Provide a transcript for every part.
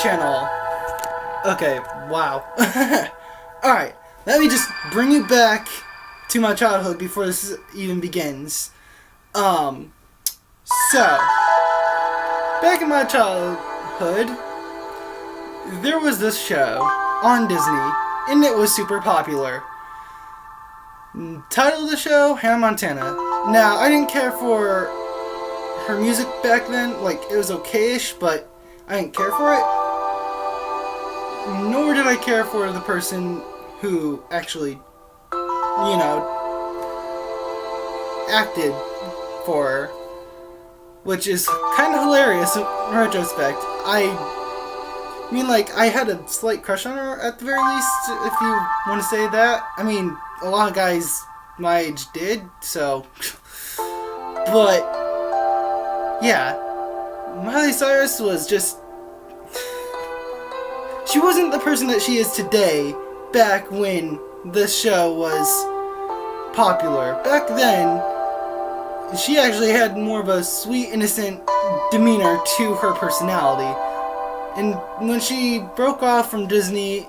channel. Okay, wow. Alright, let me just bring you back to my childhood before this even begins. So, back in my childhood, there was this show on Disney, and it was super popular. Title of the show, Hannah Montana. Now, I didn't care for her music back then. Like, it was okay-ish, but I didn't care for it. Nor did I care for the person who actually, you know, acted for her, which is kind of hilarious in retrospect. I mean, like, I had a slight crush on her at the very least, if you want to say that. I mean, a lot of guys my age did, so. But, yeah. Miley Cyrus was just. She wasn't the person that she is today, back when this show was popular. Back then, she actually had more of a sweet, innocent demeanor to her personality. And when she broke off from Disney,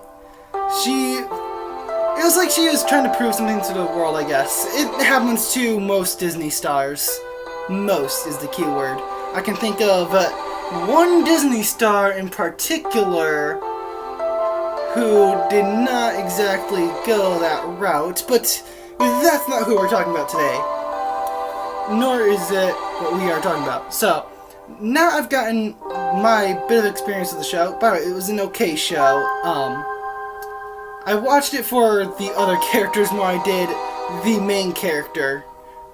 it was like she was trying to prove something to the world, I guess. It happens to most Disney stars. Most is the key word. I can think of one Disney star in particular who did not exactly go that route, but that's not who we're talking about today. Nor is it what we are talking about. So, now I've gotten my bit of experience with the show. By the way, it was an okay show. I watched it for the other characters more I did the main character,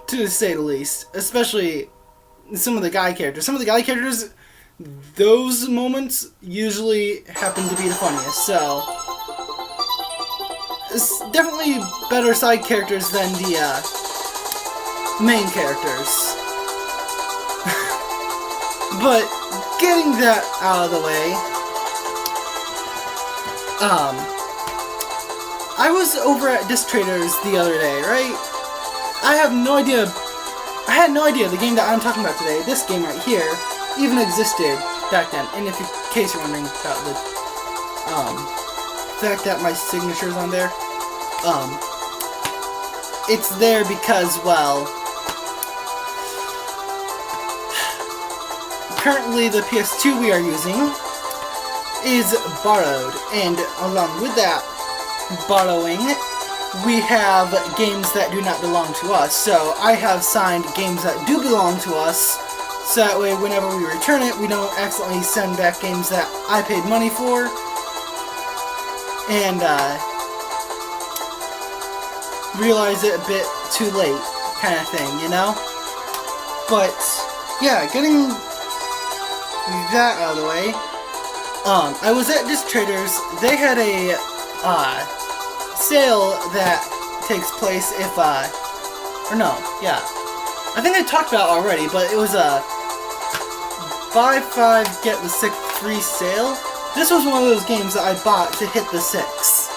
to say the least. Especially some of the guy characters. Some of the guy characters, those moments usually happen to be the funniest. So, it's definitely better side characters than the main characters. But getting that out of the way, I was over at Disc Traders the other day, right? I had no idea the game that I'm talking about today, this game right here, even existed back then. And in case you're wondering about the fact that my signature's on there, it's there because, well, currently the ps2 we are using is borrowed, and along with that borrowing, we have games that do not belong to us. So I have signed games that do belong to us, so that way whenever we return it, we don't accidentally send back games that I paid money for, and realize it a bit too late, kind of thing, you know? But, yeah, getting that out of the way, I was at Disc Traders. They had a sale that takes place if I think I talked about it already, but it was a buy 5 get the 6th free sale. This was one of those games that I bought to hit the 6.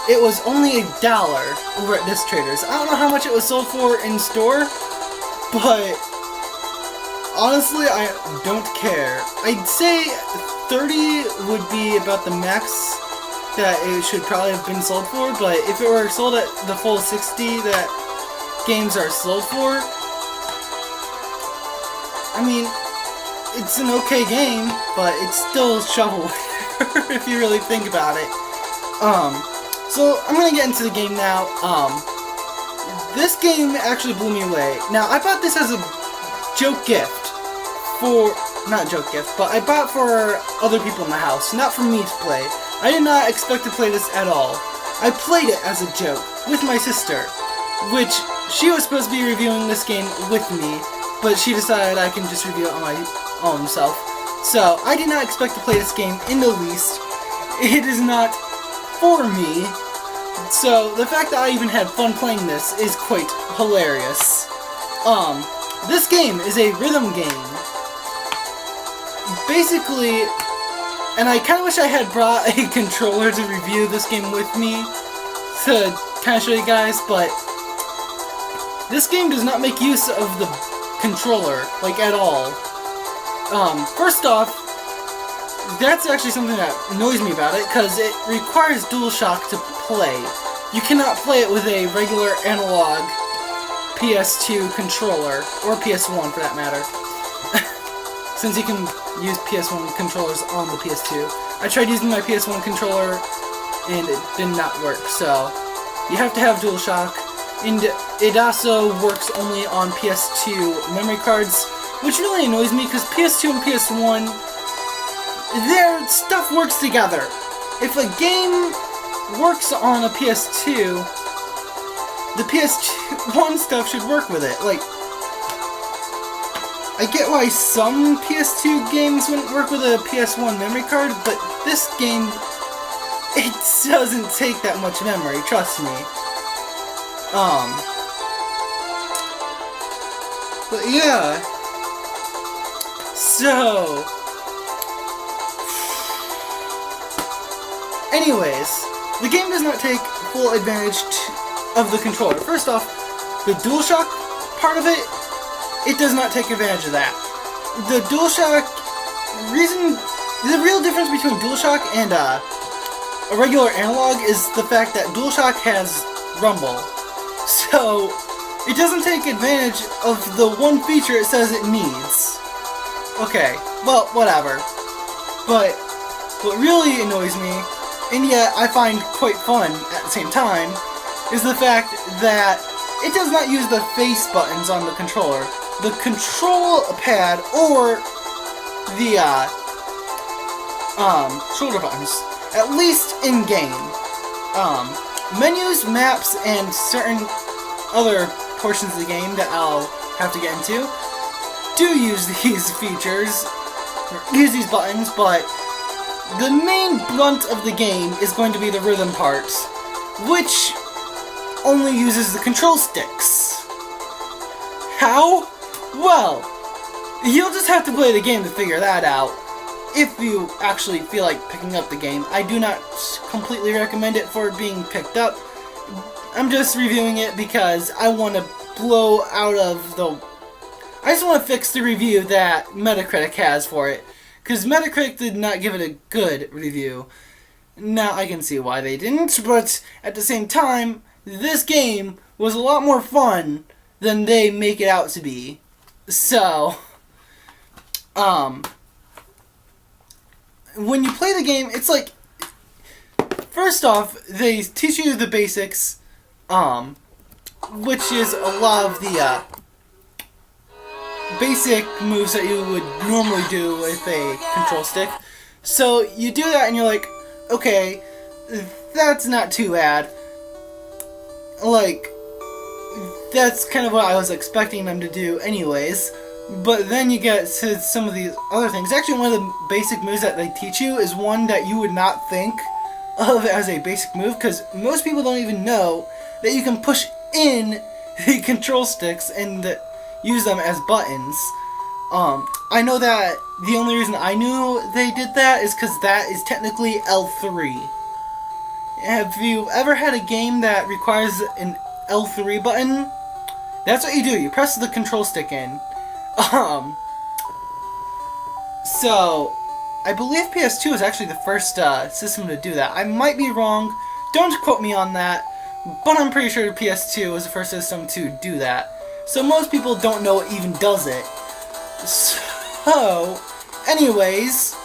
It was only $1 over at Disc Traders. I don't know how much it was sold for in store, but honestly, I don't care. I'd say 30 would be about the max that it should probably have been sold for, but if it were sold at the full 60 that games are sold for, I mean, it's an okay game, but it's still shovelware if you really think about it. So I'm gonna get into the game now. This game actually blew me away. Now, I bought this as a joke gift. Not joke gift, but I bought for other people in the house, not for me to play. I did not expect to play this at all. I played it as a joke with my sister, which she was supposed to be reviewing this game with me, but she decided I can just review it on my own self. So, I did not expect to play this game in the least. It is not for me. So, the fact that I even had fun playing this is quite hilarious. This game is a rhythm game. Basically, and I kind of wish I had brought a controller to review this game with me to kind of show you guys, but this game does not make use of the controller, like, at all. First off, that's actually something that annoys me about it, because it requires DualShock to play. You cannot play it with a regular analog PS2 controller, or PS1 for that matter, since you can use PS1 controllers on the PS2. I tried using my PS1 controller, and it did not work, so you have to have DualShock, and it also works only on PS2 memory cards, which really annoys me, because PS2 and PS1, their stuff works together. If a game works on a PS2, the PS1 stuff should work with it. Like, I get why some PS2 games wouldn't work with a PS1 memory card, but this game, it doesn't take that much memory, trust me. But yeah. So, anyways, the game does not take full advantage of the controller. First off, the DualShock part of it, it does not take advantage of that. The DualShock the real difference between DualShock and a regular analog is the fact that DualShock has rumble. So, it doesn't take advantage of the one feature it says it needs. Okay, well, whatever. But what really annoys me, and yet I find quite fun at the same time, is the fact that it does not use the face buttons on the controller. The control pad or the shoulder buttons, at least in game. Menus, maps, and certain other portions of the game that I'll have to get into do use these features, use these buttons, but the main brunt of the game is going to be the rhythm part, which only uses the control sticks. How? Well, you'll just have to play the game to figure that out, if you actually feel like picking up the game. I do not completely recommend it for being picked up. I'm just reviewing it because I want to blow out of the... I just want to fix the review that Metacritic has for it, because Metacritic did not give it a good review. Now, I can see why they didn't, but at the same time, this game was a lot more fun than they make it out to be. So, when you play the game, it's like, first off, they teach you the basics, which is a lot of the, basic moves that you would normally do with a control stick. So, you do that and you're like, okay, that's not too bad. Like, that's kind of what I was expecting them to do anyways. But then you get to some of these other things. Actually, one of the basic moves that they teach you is one that you would not think of as a basic move, because most people don't even know that you can push in the control sticks and use them as buttons. I know that the only reason I knew they did that is because that is technically L3. Have you ever had a game that requires an L3 button? That's what you do. You press the control stick in. So, I believe PS2 is actually the first system to do that. I might be wrong. Don't quote me on that. But I'm pretty sure PS2 was the first system to do that. So most people don't know it even does it. So, anyways,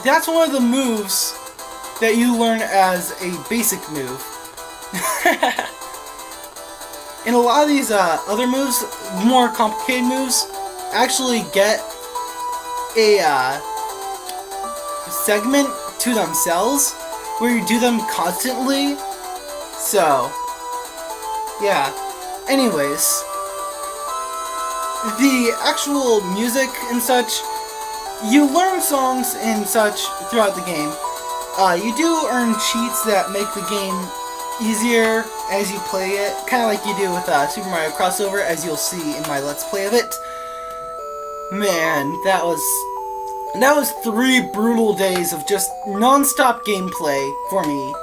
that's one of the moves that you learn as a basic move. And a lot of these other moves, more complicated moves, actually get a segment to themselves where you do them constantly. So, yeah. Anyways, the actual music and such, you learn songs and such throughout the game. You do earn cheats that make the game easier as you play it, kind of like you do with Super Mario Crossover, as you'll see in my Let's Play of it. Man, that was 3 brutal days of just non-stop gameplay for me.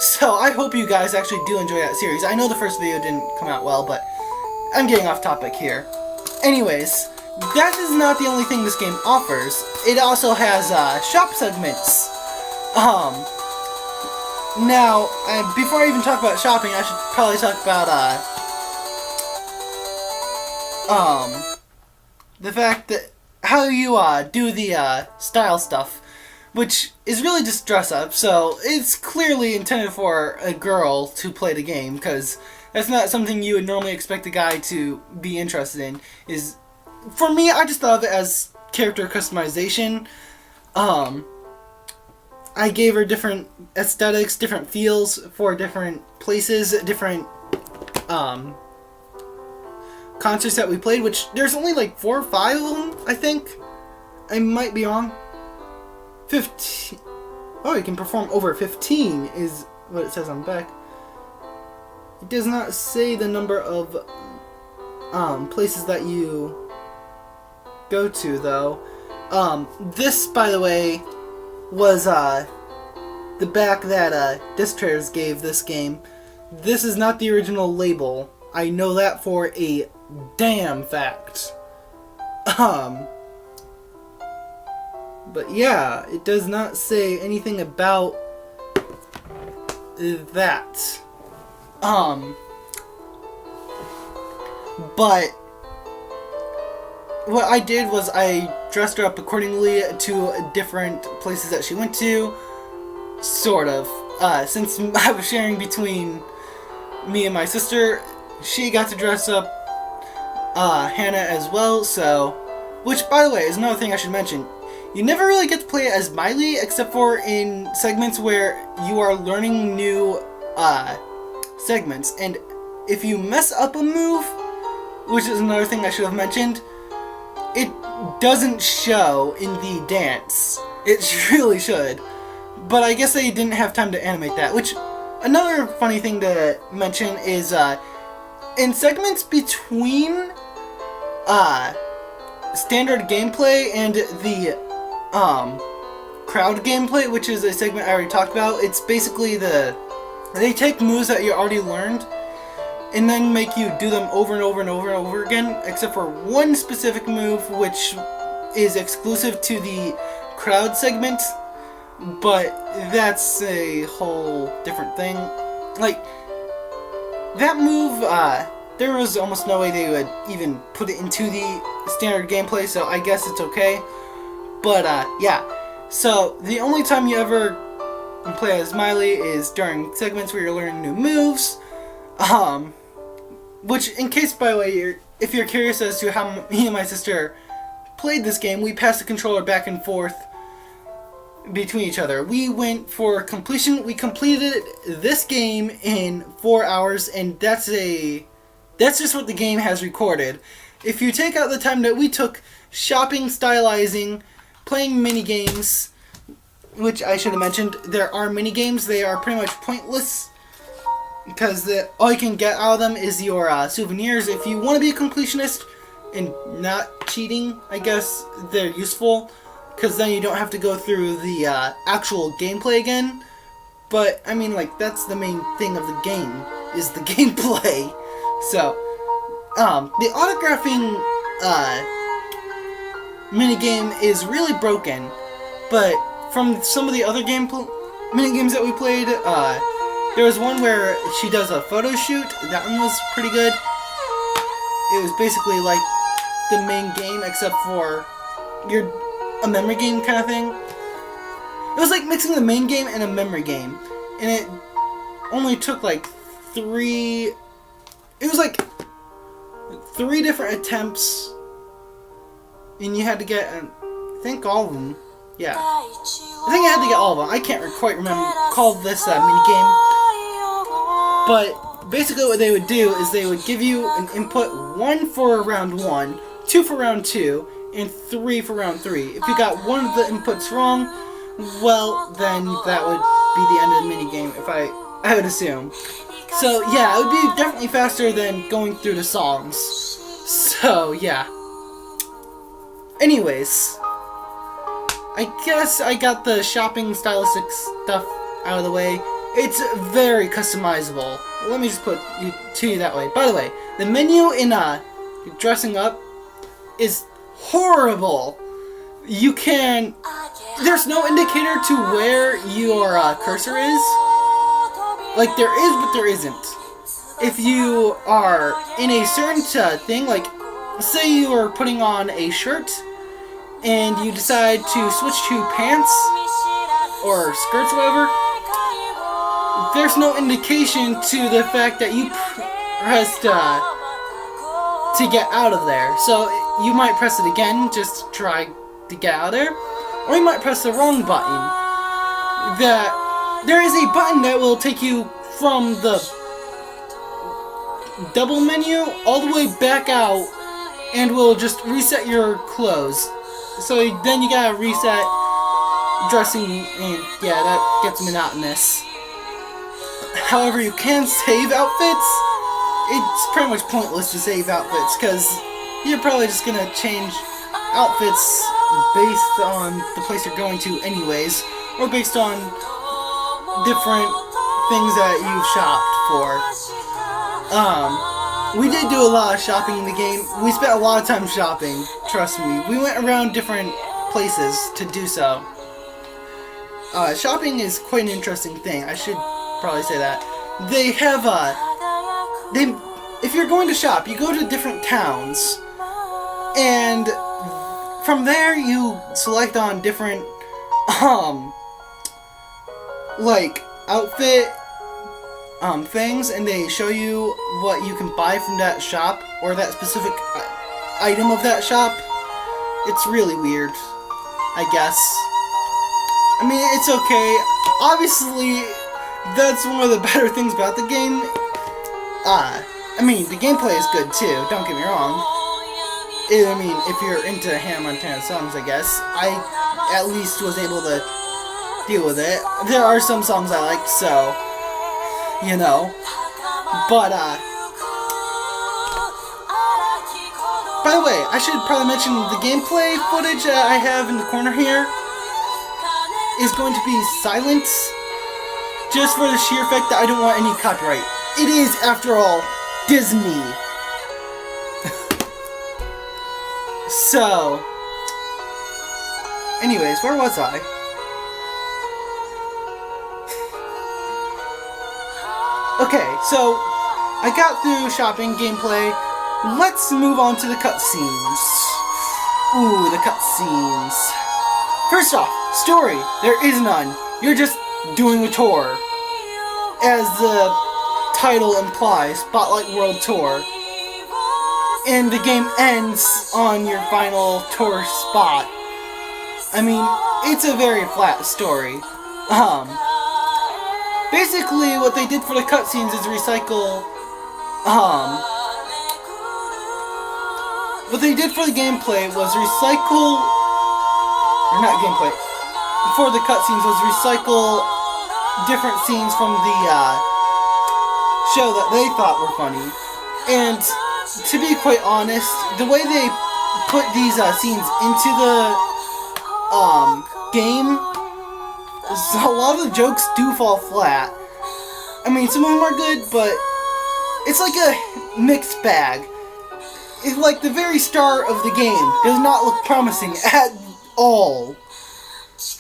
So I hope you guys actually do enjoy that series. I know the first video didn't come out well, but I'm getting off topic here. Anyways, that is not the only thing this game offers. It also has shop segments. Now, before I even talk about shopping, I should probably talk about the fact that how you do the style stuff, which is really just dress up. So it's clearly intended for a girl to play the game, because that's not something you would normally expect a guy to be interested in. For me, I just thought of it as character customization. I gave her different aesthetics, different feels for different places, different concerts that we played, which there's only like 4 or 5 of them, I think. I might be wrong. 15. Oh, you can perform over 15 is what it says on the back. It does not say the number of places that you go to, though. This, by the way, was the back that disc traders gave this game. This is not the original label. I know that for a damn fact. But yeah, it does not say anything about that. But what I did was I dressed her up accordingly to different places that she went to, sort of. Since I was sharing between me and my sister, she got to dress up Hannah as well, so... Which, by the way, is another thing I should mention. You never really get to play as Miley, except for in segments where you are learning new segments. And if you mess up a move, which is another thing I should have mentioned, it doesn't show in the dance. It really should. But I guess they didn't have time to animate that. Which, another funny thing to mention is, in segments between standard gameplay and the crowd gameplay, which is a segment I already talked about, it's basically they take moves that you already learned and then make you do them over and over and over and over again, except for one specific move which is exclusive to the crowd segment, but that's a whole different thing. Like, that move, there was almost no way they would even put it into the standard gameplay, so I guess it's okay. But, yeah. So, the only time you ever play as Miley is during segments where you're learning new moves. Which, in case, by the way, if you're curious as to how me and my sister played this game, we passed the controller back and forth between each other. We went for completion. We completed this game in 4 hours, and that's just what the game has recorded. If you take out the time that we took shopping, stylizing, playing mini games, which I should have mentioned, there are mini games. They are pretty much pointless because all you can get out of them is your souvenirs. If you want to be a completionist and not cheating, I guess they're useful, because then you don't have to go through the actual gameplay again. But, I mean, like, that's the main thing of the game, is the gameplay. So, the autographing minigame is really broken, but from some of the other minigames that we played, there was one where she does a photo shoot. That one was pretty good. It was basically like the main game, except for a memory game kind of thing. It was like mixing the main game and a memory game, and it only took like 3. It was like 3 different attempts, and you had to get, I think, all of them. Yeah, I think I had to get all of them. I can't quite recall this mini game, but basically what they would do is they would give you an input 1 for round 1, 2 for round 2, and 3 for round 3. If you got one of the inputs wrong, well, then that would be the end of the mini game, if I would assume. So yeah, it would be definitely faster than going through the songs. So yeah. Anyways, I guess I got the shopping stylistic stuff out of the way. It's very customizable. Let me just put it to you that way. By the way, the menu in dressing up is horrible. You can... There's no indicator to where your cursor is. Like, there is, but there isn't. If you are in a certain thing, like, say you are putting on a shirt, and you decide to switch to pants, or skirts, or whatever, there's no indication to the fact that you pressed to get out of there. So you might press it again, just to try to get out of there, or you might press the wrong button. There is a button that will take you from the double menu all the way back out and will just reset your clothes. So then you gotta reset dressing, and yeah, that gets monotonous. However, you can save outfits. It's pretty much pointless to save outfits because you're probably just gonna change outfits based on the place you're going to anyways, or based on different things that you've shopped for. We did do a lot of shopping in the game. We spent a lot of time shopping, trust me. We went around different places to do so. Shopping is quite an interesting thing. I should probably say that. They have, if you're going to shop, you go to different towns, and from there you select on different, like, outfit, things, and they show you what you can buy from that shop, or that specific item of that shop. It's really weird, I guess. I mean, it's okay. Obviously, that's one of the better things about the game. I mean, the gameplay is good too, don't get me wrong. I mean, if you're into Hannah Montana songs, I guess. I at least was able to deal with it. There are some songs I like, so, you know. But, by the way, I should probably mention the gameplay footage I have in the corner here is going to be silent, just for the sheer fact that I don't want any copyright. It is, after all, Disney. So, anyways, where was I? Okay, so I got through shopping gameplay. Let's move on to the cutscenes. Ooh, the cutscenes. First off, story. There is none. You're just doing a tour. As the title implies, Spotlight World Tour. And the game ends on your final tour spot. I mean, it's a very flat story. Basically, what they did for the cutscenes is recycle, what they did for the gameplay was recycle, or not gameplay, for the cutscenes was recycle different scenes from the, show that they thought were funny. And, to be quite honest, the way they put these, scenes into the, game, a lot of the jokes do fall flat. I mean, some of them are good, but it's like a mixed bag. It's like the very start of the game does not look promising at all.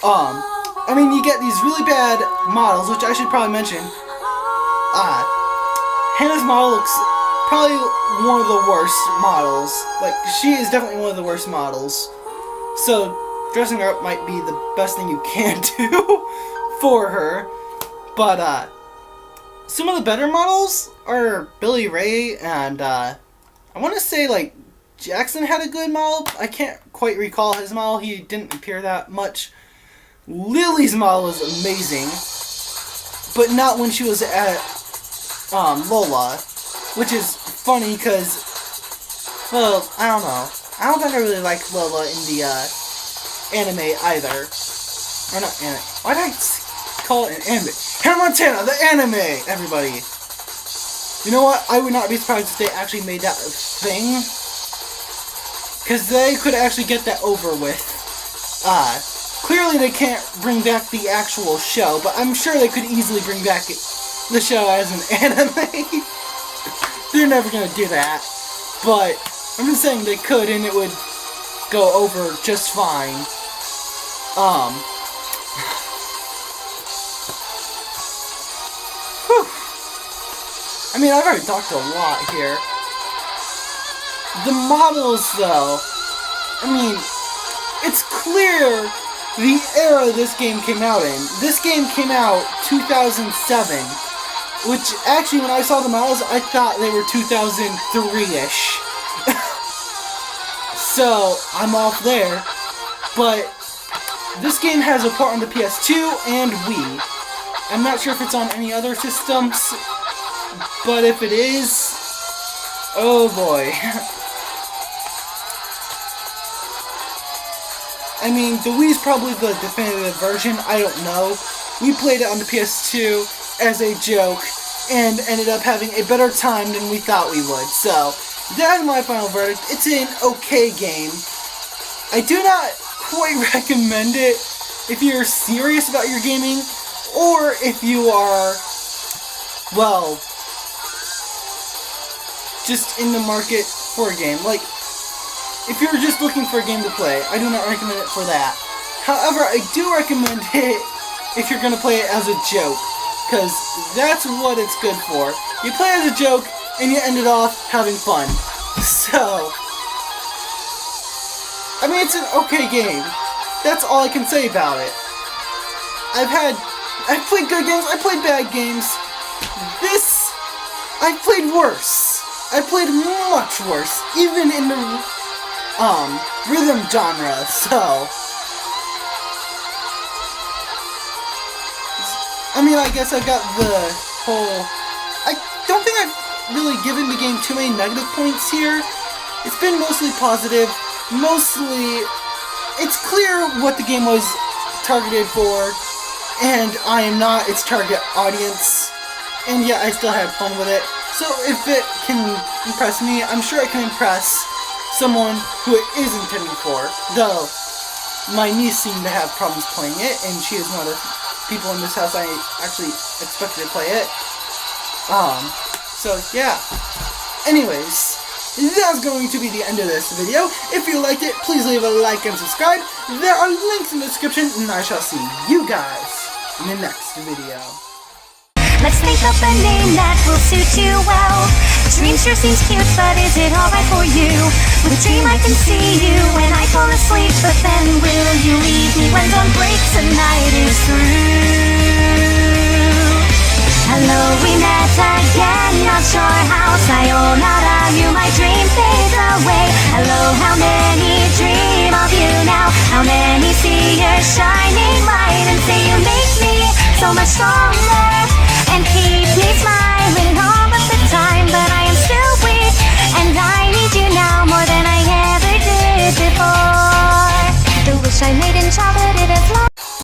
I mean, you get these really bad models, which I should probably mention. Hannah's model looks probably one of the worst models. Like, she is definitely one of the worst models. So, dressing her up might be the best thing you can do for her. But, some of the better models are Billy Ray and, I want to say, like, Jackson had a good model. I can't quite recall his model. He didn't appear that much. Lily's model is amazing. But not when she was at, Lola. Which is funny because, well, I don't know. I don't think I really like Lola in the, anime either. Or not anime. Why did I call it an anime? Hannah Montana, the anime, everybody. You know what? I would not be surprised if they actually made that a thing. Because they could actually get that over with. Clearly they can't bring back the actual show, but I'm sure they could easily bring back the show as an anime. They're never gonna do that. But I'm just saying they could, and it would go over just fine. Whew. I mean, I've already talked a lot here. The models, though, I mean, it's clear the era this game came out in. This game came out 2007, which actually, when I saw the models, I thought they were 2003-ish. So, I'm off there. But this game has a port on the PS2 and Wii. I'm not sure if it's on any other systems, but if it is, oh boy. I mean, the Wii's probably the definitive version, I don't know. We played it on the PS2 as a joke, and ended up having a better time than we thought we would. So, that's my final verdict. It's an okay game. I do not quite recommend it if you're serious about your gaming, or if you are, well, just in the market for a game. Like, if you're just looking for a game to play, I do not recommend it for that. However, I do recommend it if you're going to play it as a joke, because that's what it's good for. You play as a joke, and you ended off having fun. So, I mean, it's an okay game. That's all I can say about it. I've played good games, I've played bad games. This, I've played worse. I played much worse, even in the rhythm genre. So, I mean, I guess I've got the whole, I don't think I've really given the game too many negative points here. It's been mostly positive. Mostly, it's clear what the game was targeted for, and I am not its target audience. And yet, I still had fun with it. So if it can impress me, I'm sure it can impress someone who it is intended for. Though, my niece seemed to have problems playing it, and she is one of the people in this house I actually expected to play it. So yeah. Anyways, that's going to be the end of this video. If you liked it, please leave a like and subscribe. There are links in the description, and I shall see you guys in the next video. Let's think up a name that will suit you well. Dream sure seems cute, but is it alright for you? With a dream I can see you when I fall asleep, but then will you leave me when dawn breaks and night is through? Hello, we met again, not sure how. Sayonara, you, my dream fades away. Hello, how many dream of you now? How many see your shining light and say you make me so much stronger?